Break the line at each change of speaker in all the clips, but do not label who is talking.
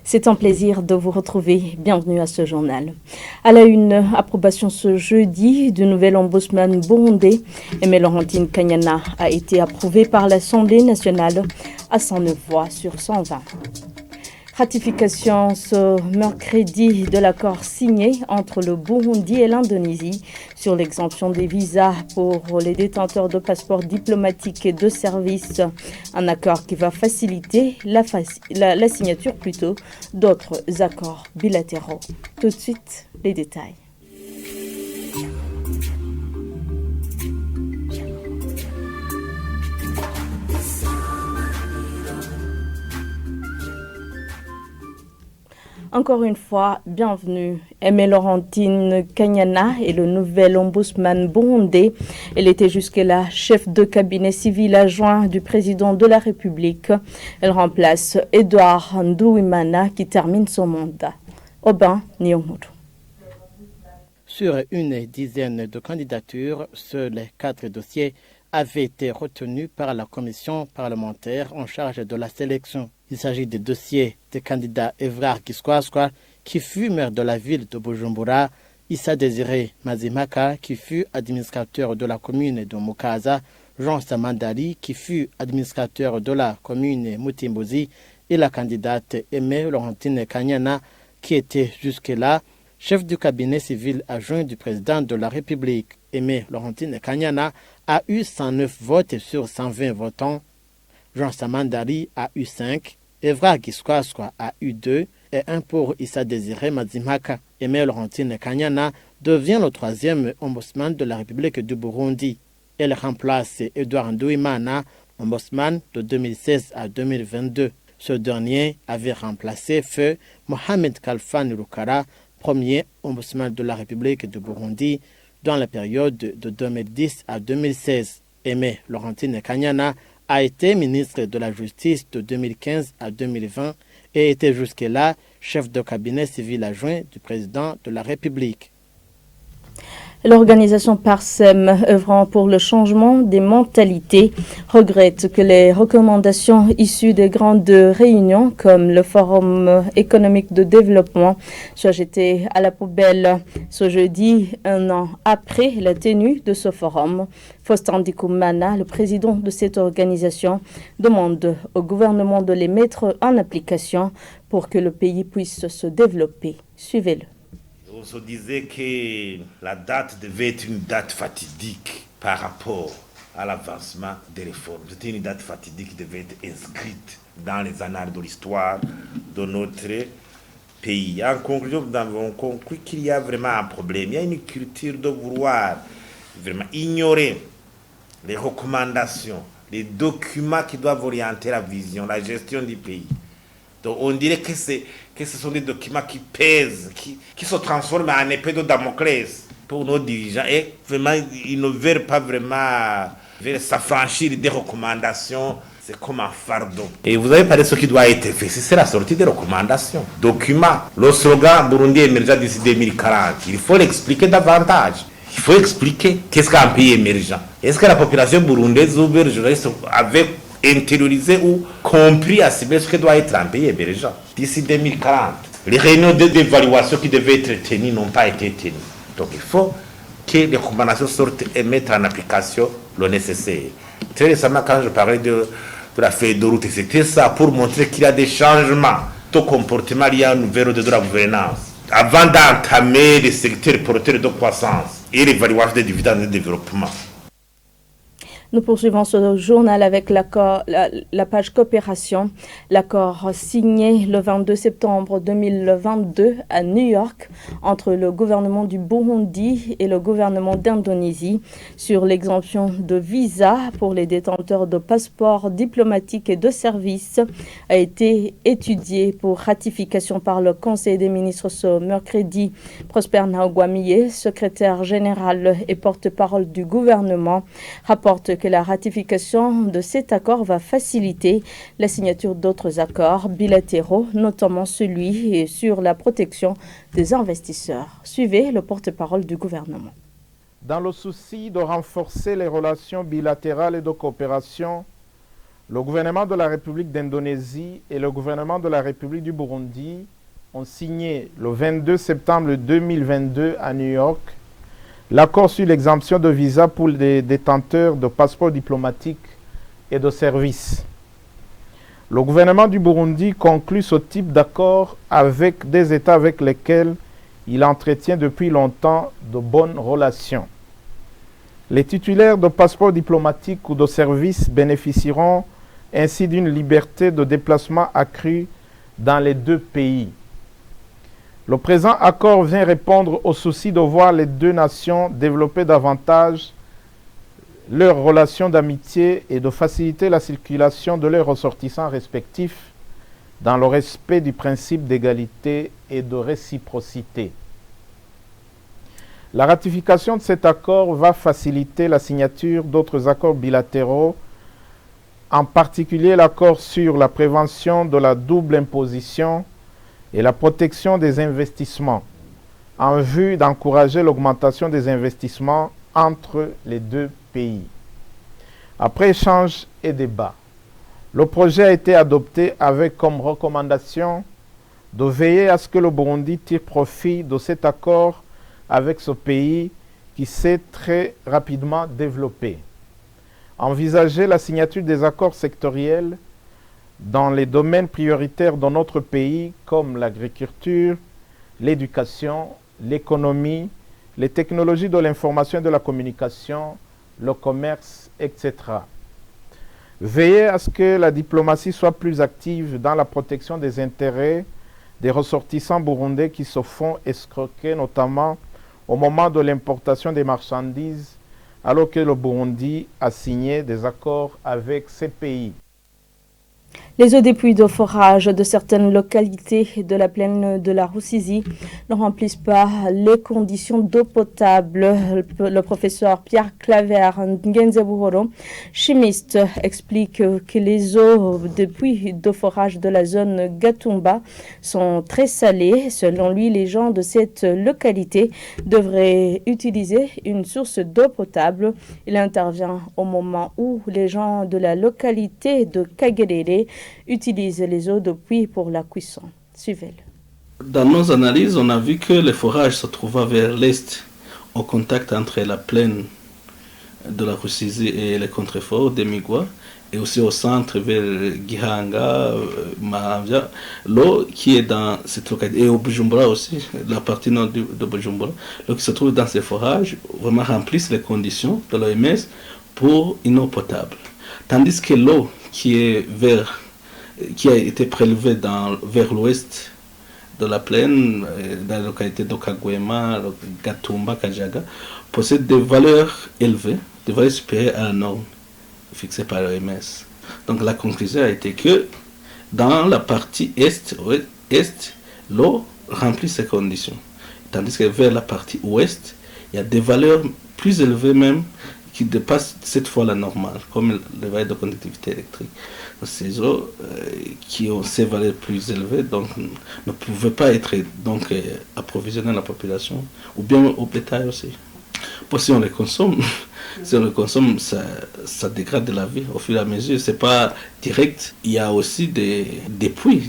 C'est un plaisir de vous retrouver. Bienvenue à ce journal. À la une, approbation ce jeudi du nouvel ombudsman burundais. Aimé Laurentine Kanyana a été approuvé par l'Assemblée nationale à 109 voix sur 120. Ratification ce mercredi de l'accord signé entre le Burundi et l'Indonésie sur l'exemption des visas pour les détenteurs de passeports diplomatiques et de services. Un accord qui va faciliter la signature d'autres accords bilatéraux. Tout de suite, les détails. Encore une fois, bienvenue. Aimé Laurentine Kanyana est le nouvel ombudsman burundais. Elle était jusque-là chef de cabinet civil adjoint du président de la République. Elle remplace Edouard Nduwimana qui termine son mandat. Aubin Niomoudou.
Sur une dizaine de candidatures, seuls 4 dossiers avaient été retenus par la commission parlementaire en charge de la sélection. Il s'agit des dossiers des candidats Evrard Giskwaswa, qui fut maire de la ville de Bujumbura, Issa Désiré Mazimaka, qui fut administrateur de la commune de Mukaza, Jean Samandali, qui fut administrateur de la commune Mutimbozi, et la candidate Aimé Laurentine Kanyana, qui était jusque-là chef du cabinet civil adjoint du président de la République. Aimé Laurentine Kanyana a eu 109 votes sur 120 votants. Jean Samandari a eu 5, Evrard Giskwaswa a eu 2 et 1 pour Issa Désiré Mazimaka. Aimé Laurentine Kanyana devient le 3e ombudsman de la République du Burundi. Elle remplace Edouard Nduwimana, ombudsman de 2016 à 2022. Ce dernier avait remplacé feu Mohamed Khalfan Rukara, premier ombudsman de la République du Burundi, dans la période de 2010 à 2016. Aimé Laurentine Kanyana a été ministre de la Justice de 2015 à 2020 et était jusque-là chef de cabinet civil adjoint du président de la République.
L'organisation Parsem, œuvrant pour le changement des mentalités, regrette que les recommandations issues des grandes réunions, comme le Forum économique de développement, soient jetées à la poubelle ce jeudi, un an après la tenue de ce forum. Faustin Dikoumana, le président de cette organisation, demande au gouvernement de les mettre en application pour que le pays puisse se développer. Suivez-le.
On se disait que la date devait être une date fatidique par rapport à l'avancement des réformes. C'était une date fatidique qui devait être inscrite dans les annales de l'histoire de notre pays. En conclusion, nous avons conclu qu'il y a vraiment un problème. Il y a une culture de vouloir vraiment ignorer les recommandations, les documents qui doivent orienter la vision, la gestion du pays. Donc on dirait que ce sont des documents qui pèsent, qui se transforment en épée de Damoclès pour nos dirigeants. Et vraiment, ils ne veulent pas vraiment s'affranchir des recommandations. C'est comme un fardeau. Et vous avez parlé de ce qui doit être fait. C'est la sortie des recommandations. Documents. Le slogan Burundi émergent d'ici 2040. Il faut l'expliquer davantage. Il faut expliquer qu'est-ce qu'un pays émergent. Est-ce que la population burundaise ou burundaise avait intériorisé ou compris à ce que doit être un pays émergent d'ici 2040. Les réunions d'évaluation qui devaient être tenues n'ont pas été tenues. Donc il faut que les recommandations sortent et mettent en application le nécessaire. Très récemment, quand je parlais de la feuille de route, c'était ça pour montrer qu'il y a des changements de comportement liés à une nouvelle de la gouvernance. Avant d'entamer les secteurs porteurs de croissance et l'évaluation des dividendes de développement.
Nous poursuivons ce journal avec la page coopération. L'accord signé le 22 septembre 2022 à New York entre le gouvernement du Burundi et le gouvernement d'Indonésie sur l'exemption de visa pour les détenteurs de passeports diplomatiques et de services a été étudié pour ratification par le Conseil des ministres ce mercredi. Prosper Ntagwamiye, secrétaire général et porte-parole du gouvernement, rapporte que la ratification de cet accord va faciliter la signature d'autres accords bilatéraux, notamment celui sur la protection des investisseurs. Suivez le porte-parole du gouvernement.
Dans le souci de renforcer les relations bilatérales et de coopération, Le gouvernement de la République d'Indonésie et le gouvernement de la République du Burundi ont signé le 22 septembre 2022 à New York l'accord sur l'exemption de visa pour les détenteurs de passeports diplomatiques et de services. Le gouvernement du Burundi conclut ce type d'accord avec des États avec lesquels il entretient depuis longtemps de bonnes relations. Les titulaires de passeports diplomatiques ou de services bénéficieront ainsi d'une liberté de déplacement accrue dans les deux pays. Le présent accord vient répondre au souci de voir les deux nations développer davantage leurs relations d'amitié et de faciliter la circulation de leurs ressortissants respectifs dans le respect du principe d'égalité et de réciprocité. La ratification de cet accord va faciliter la signature d'autres accords bilatéraux, en particulier l'accord sur la prévention de la double imposition et la protection des investissements, en vue d'encourager l'augmentation des investissements entre les deux pays. Après échange et débat, le projet a été adopté avec comme recommandation de veiller à ce que le Burundi tire profit de cet accord avec ce pays qui s'est très rapidement développé. Envisager la signature des accords sectoriels dans les domaines prioritaires de notre pays comme l'agriculture, l'éducation, l'économie, les technologies de l'information et de la communication, le commerce, etc. Veiller à ce que la diplomatie soit plus active dans la protection des intérêts des ressortissants burundais qui se font escroquer, notamment au moment de l'importation des marchandises, alors que le Burundi a signé des accords avec ces pays.
Les eaux des puits de forage de certaines localités de la plaine de la Rusizi ne remplissent pas les conditions d'eau potable. Le professeur Pierre Claver Ngenzebuhoro, chimiste, explique que les eaux des puits de forage de la zone Gatumba sont très salées. Selon lui, les gens de cette localité devraient utiliser une source d'eau potable. Il intervient au moment où les gens de la localité de Kagerere utilisent les eaux de puits pour la cuisson. Suivez-le.
Dans nos analyses, on a vu que les forages se trouvaient vers l'est, au contact entre la plaine de la Rusizi et les contreforts de Migwa, et aussi au centre vers Gihanga, Mahavia, l'eau qui est dans cette localité, et au Bujumbura aussi, la partie nord de Bujumbura, l'eau qui se trouve dans ces forages vraiment remplissent les conditions de l'OMS pour une eau potable. Tandis que l'eau qui a été prélevée vers l'ouest de la plaine, dans la localité d'Okagwema, Gatumba, Kajaga, possède des valeurs élevées, des valeurs supérieures à la norme fixée par l'OMS. Donc la conclusion a été que dans la partie est, l'eau remplit ces conditions. Tandis que vers la partie ouest, il y a des valeurs plus élevées même qui dépassent cette fois la normale, comme les valeurs de conductivité électrique. Ces eaux qui ont ces valeurs plus élevées donc, ne pouvaient pas être approvisionnées à la population, ou bien au bétail aussi. Bon, si on les consomme, ça dégrade la vie au fur et à mesure. C'est pas direct. Il y a aussi des puits,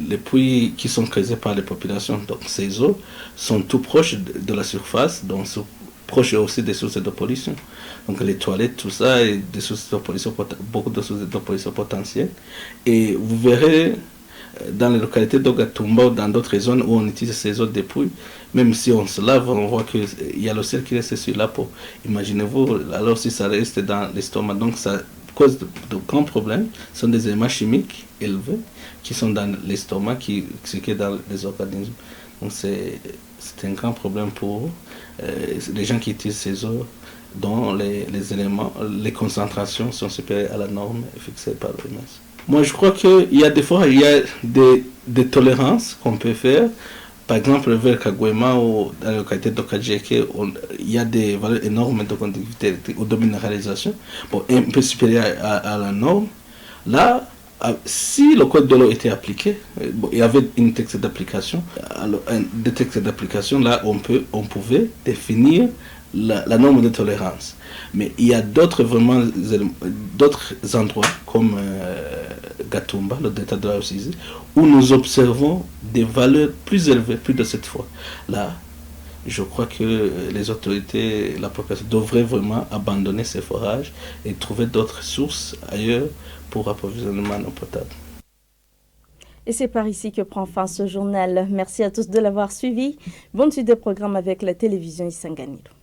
les puits qui sont creusés par les populations. Donc ces eaux sont tout proches de la surface, donc sont proches aussi des sources de pollution. Donc les toilettes, tout ça, et des sources de pollution, beaucoup de sources de pollution potentielles. Et vous verrez dans les localités d'Ogatumba ou dans d'autres zones où on utilise ces eaux de puits, même si on se lave, on voit qu'il y a le sel qui reste sur la peau. Imaginez-vous, alors si ça reste dans l'estomac, donc ça cause de grands problèmes. Ce sont des éléments chimiques élevés qui sont dans l'estomac, qui circulent dans les organismes. Donc c'est un grand problème pour les gens qui utilisent ces eaux, dont les éléments, les concentrations sont supérieures à la norme fixée par l'OMS. Moi, je crois qu'il y a des fois, il y a des tolérances qu'on peut faire. Par exemple, vers Kagwema ou dans la localité d'Okajeke, il y a des valeurs énormes de conductivité électrique ou de minéralisation, bon, un peu supérieures à la norme. Là, si le code de l'eau était appliqué, il y avait une texte d'application. Alors, des textes d'application, là, on pouvait définir la norme de tolérance. Mais il y a d'autres endroits comme Gatumba, le delta de la Rusizi, où nous observons des valeurs plus élevées, plus de cette fois. Là, je crois que les autorités, la population devraient vraiment abandonner ces forages et trouver d'autres sources ailleurs pour approvisionnement en eau potable.
Et c'est par ici que prend fin ce journal. Merci à tous de l'avoir suivi. Bonne suite des programmes avec la télévision Isanganiro.